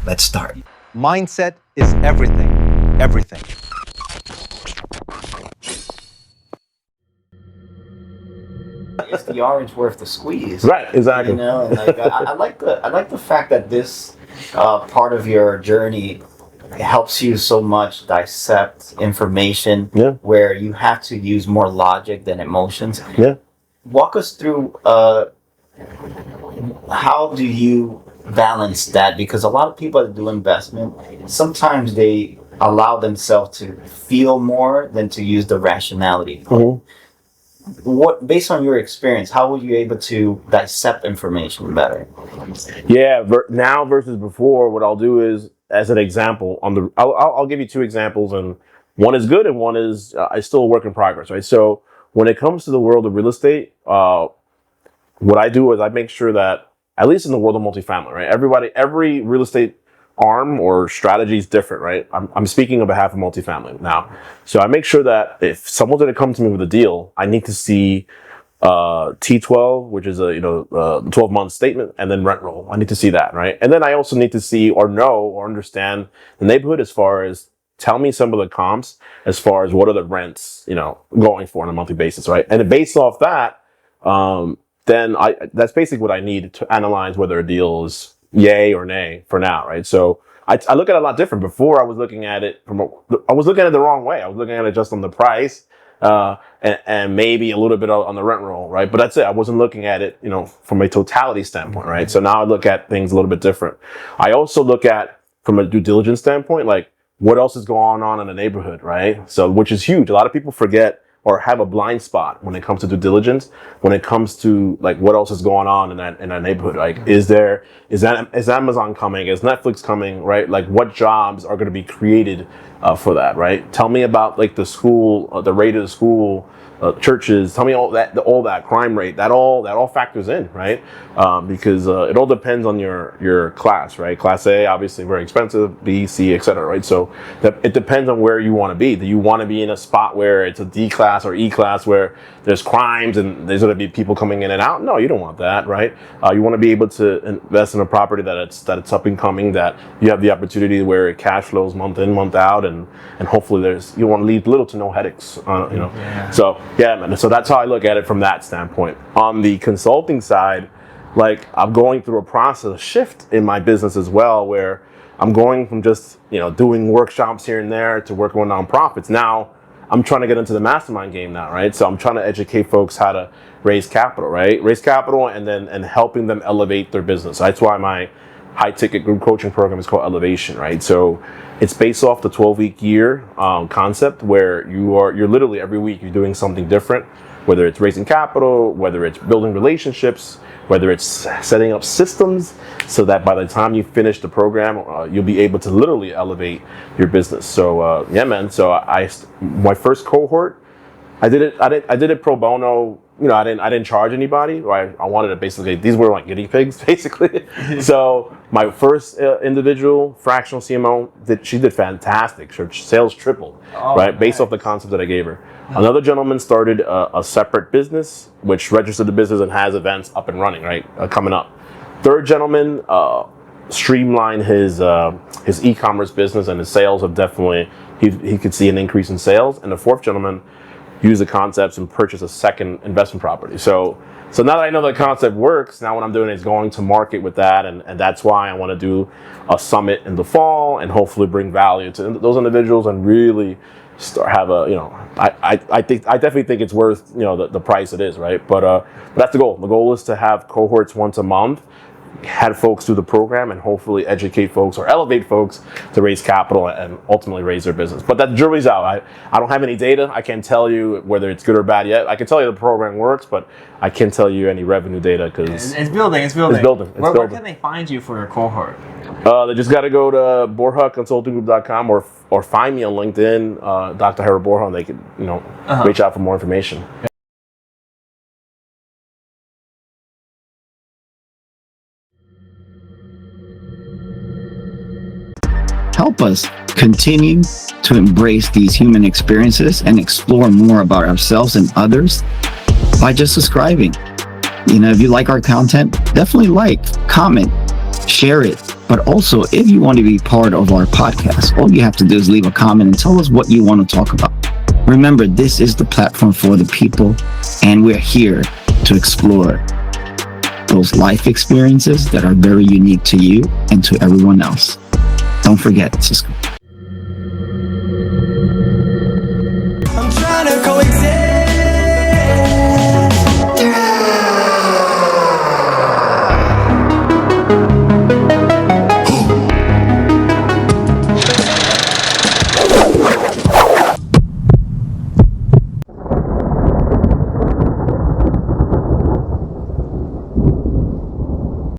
Let's start. Mindset is everything. Everything. Is the orange worth the squeeze? Right, exactly. You know, and like I like the fact that this part of your journey helps you so much dissect information. Yeah. Where you have to use more logic than emotions. Yeah. Walk us through how do you balance that? Because a lot of people that do investment, sometimes they allow themselves to feel more than to use the rationality. Mhm. What, based on your experience, how were you able to dissect information better? Yeah, now versus before, what I'll do is, as an example, I'll give you two examples, and one is good and one is still a work in progress, right? So when it comes to the world of real estate, what I do is I make sure that, at least in the world of multifamily, right? Every real estate arm or strategy is different, right? I'm speaking on behalf of multifamily now. So I make sure that if someone's going to come to me with a deal, I need to see T12, which is 12-month statement, and then rent roll. I need to see that, right? And then I also need to see or know or understand the neighborhood as far as, tell me some of the comps as far as what are the rents, going for on a monthly basis, right? And based off that, then that's basically what I need to analyze whether a deal is yay or nay for now, right? So I look at it a lot different. Before, I was looking at it I was looking at it the wrong way. I was looking at it just on the price, and maybe a little bit on the rent roll, right? But that's it. I wasn't looking at it, from a totality standpoint, right? So now I look at things a little bit different. I also look at, from a due diligence standpoint, like what else is going on in the neighborhood, right? So, which is huge. A lot of people forget or have a blind spot when it comes to due diligence, when it comes to like what else is going on in that neighborhood. Like, is Amazon coming? Is Netflix coming? Right? Like, what jobs are going to be created for that? Right? Tell me about like the school, the rate of the school, churches. Tell me all that crime rate. That all factors in, right? Because it all depends on your class, right? Class A, obviously very expensive. B, C, etc. Right? So it depends on where you want to be. Do you want to be in a spot where it's a D class or E class where there's crimes and there's going to be people coming in and out? No, you don't want that, right? You want to be able to invest in a property that it's up and coming, that you have the opportunity where it cash flows month in, month out, and hopefully you want to leave little to no headaches, Yeah. So yeah, man. So that's how I look at it from that standpoint. On the consulting side, like, I'm going through a process, a shift in my business as well, where I'm going from just doing workshops here and there to working with nonprofits. Now I'm trying to get into the mastermind game now, right? So I'm trying to educate folks how to raise capital, right? Raise capital and helping them elevate their business. That's why my high ticket group coaching program is called Elevation, right? So it's based off the 12-week year concept, where you're literally every week you're doing something different, whether it's raising capital, whether it's building relationships, whether it's setting up systems so that by the time you finish the program, you'll be able to literally elevate your business. So yeah, man. So my first cohort, I did it pro bono. I didn't charge anybody. Right? I wanted to basically, these were like guinea pigs, basically. So my first individual fractional CMO, she did fantastic. Her sales tripled, right? Nice. Based off the concept that I gave her. Another gentleman started a separate business, which registered the business and has events up and running, right? Coming up. Third gentleman streamlined his e-commerce business, and his sales have definitely, he could see an increase in sales. And the fourth gentleman used the concepts and purchased a second investment property. So now that I know the concept works, now what I'm doing is going to market with that, and that's why I want to do a summit in the fall and hopefully bring value to those individuals and really have I definitely think it's worth the price it is, right? But that's the goal. The goal is to have cohorts once a month, had folks through the program, and hopefully educate folks or elevate folks to raise capital and ultimately raise their business. But that jury's out. I don't have any data. I can't tell you whether it's good or bad yet. I can tell you the program works, but I can't tell you any revenue data because it's building. It's building. Where can they find you for your cohort? They just got to go to borjaconsultinggroup.com or find me on LinkedIn, Dr. Jairo Borja, and they can reach out for more information. Help us continue to embrace these human experiences and explore more about ourselves and others by just subscribing. If you like our content, definitely comment, share it, But also, if you want to be part of our podcast, all you have to do is leave a comment and tell us what you want to talk about. Remember, this is the platform for the people, and we're here to explore those life experiences that are very unique to you and to everyone else. Don't forget, Cisco.